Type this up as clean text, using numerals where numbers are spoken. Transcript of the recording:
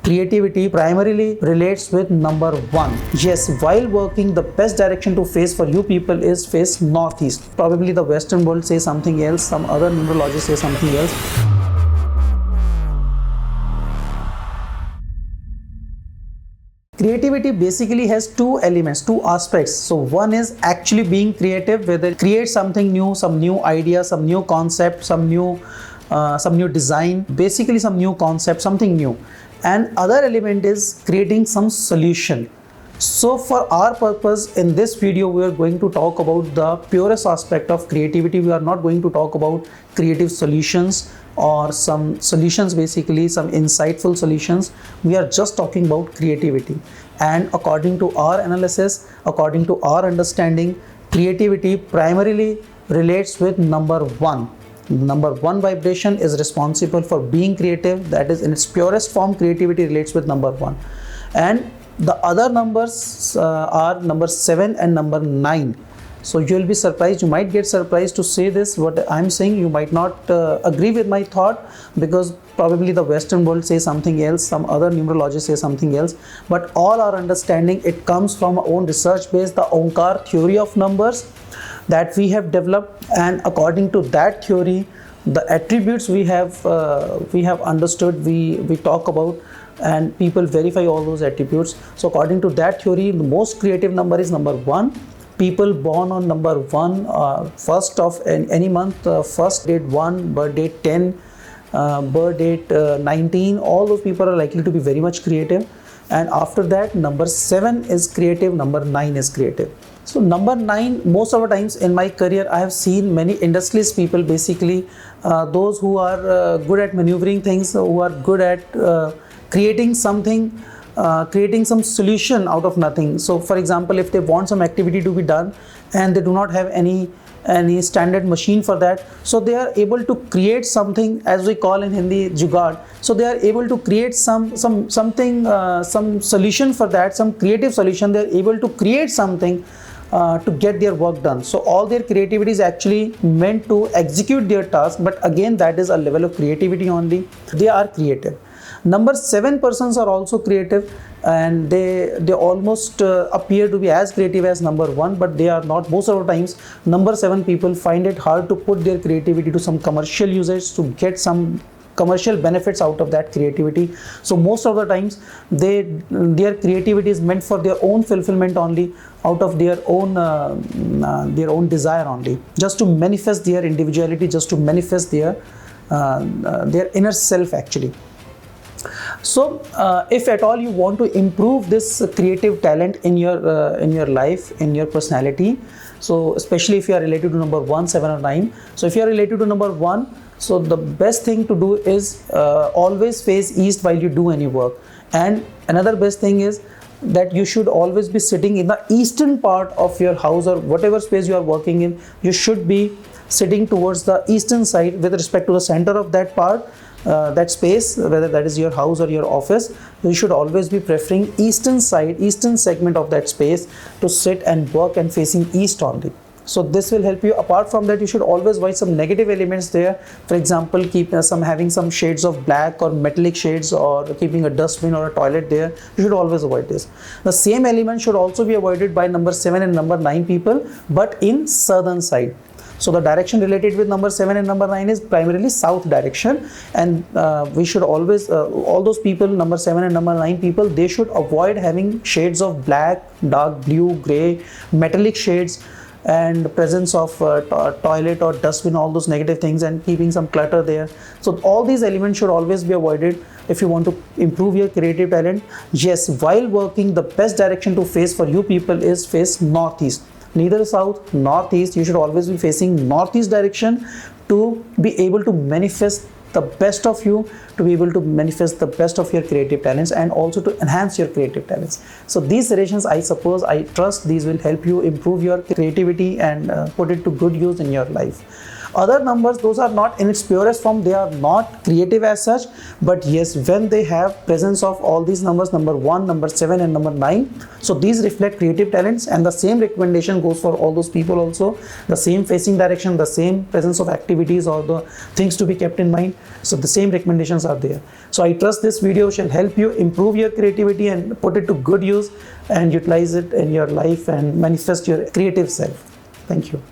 Creativity primarily relates with number 1. Yes, while working, the best direction to face for you people is face northeast. Probably the Western world says something else, some other numerologists say something else. Creativity basically has two elements, two aspects. So one is actually being creative, whether create something new, some new idea, some new concept, some new design, basically some new concept, something new. And other element is creating some solution. So for our purpose in this video, we are going to talk about the purest aspect of creativity. We are not going to talk about creative solutions or some solutions, basically some insightful solutions. We are just talking about creativity. And according to our analysis, according to our understanding, creativity primarily relates with number 1. Number 1 vibration is responsible for being creative. That is, in its purest form, creativity relates with number 1. And the other numbers are number 7 and number 9. So you will be surprised, you might get surprised to say this, what I'm saying. You might not agree with my thought, because probably the Western world says something else, some other numerologists say something else. But all our understanding, it comes from our own research base, the 𝗕𝗃𝗃 theory of numbers that we have developed. And according to that theory, the attributes we have understood, we talk about, and people verify all those attributes. So according to that theory, the most creative number is number 1. People born on number 1, first of any month, first date 1, birth date 10, birth date 19, all those people are likely to be very much creative. And after that, number 7 is creative, number 9 is creative. So number 9, most of the times in my career, I have seen many industrialist people, basically those who are good at maneuvering things, who are good at creating something, creating some solution out of nothing. So for example, if they want some activity to be done and they do not have any standard machine for that, so they are able to create something, as we call in Hindi, jugaad. So they are able to create some solution for that, some creative solution. They are able to create something to get their work done. So all their creativity is actually meant to execute their task, but again, that is a level of creativity only. They are creative. Number 7 persons are also creative, and they almost appear to be as creative as number 1, but they are not. Most of the times, number 7 people find it hard to put their creativity to some commercial usage, to get some commercial benefits out of that creativity. So most of the times, their creativity is meant for their own fulfillment only, out of their own desire only, just to manifest their individuality, just to manifest their inner self actually. So if at all you want to improve this creative talent in your life, in your personality, so especially if you are related to number 1, 7 or 9, so if you are related to number 1, so the best thing to do is always face east while you do any work. And another best thing is that you should always be sitting in the eastern part of your house, or whatever space you are working in. You should be sitting towards the eastern side with respect to the center of that part, that space, whether that is your house or your office. You should always be preferring eastern side, eastern segment of that space to sit and work, and facing east only. So this will help you. Apart from that, you should always avoid some negative elements there. For example, keep having some shades of black or metallic shades, or keeping a dustbin or a toilet there. You should always avoid this. The same element should also be avoided by number 7 and number 9 people, but in southern side. So the direction related with number 7 and number 9 is primarily south direction, and we should always, all those people, number 7 and number 9 people, they should avoid having shades of black, dark blue, grey, metallic shades, and presence of toilet or dustbin, all those negative things, and keeping some clutter there. So all these elements should always be avoided if you want to improve your creative talent. Yes, while working, the best direction to face for you people is face northeast. Neither south, northeast. You should always be facing northeast direction to be able to manifest the best of you, to be able to manifest the best of your creative talents, and also to enhance your creative talents. So these suggestions, I trust these will help you improve your creativity and put it to good use in your life. Other numbers, those are not in its purest form, they are not creative as such, but yes, when they have presence of all these numbers, number 1, number 7 and number 9, so these reflect creative talents, and the same recommendation goes for all those people also. The same facing direction, the same presence of activities or the things to be kept in mind, so the same recommendations are there. So I trust this video shall help you improve your creativity and put it to good use and utilize it in your life and manifest your creative self. Thank you.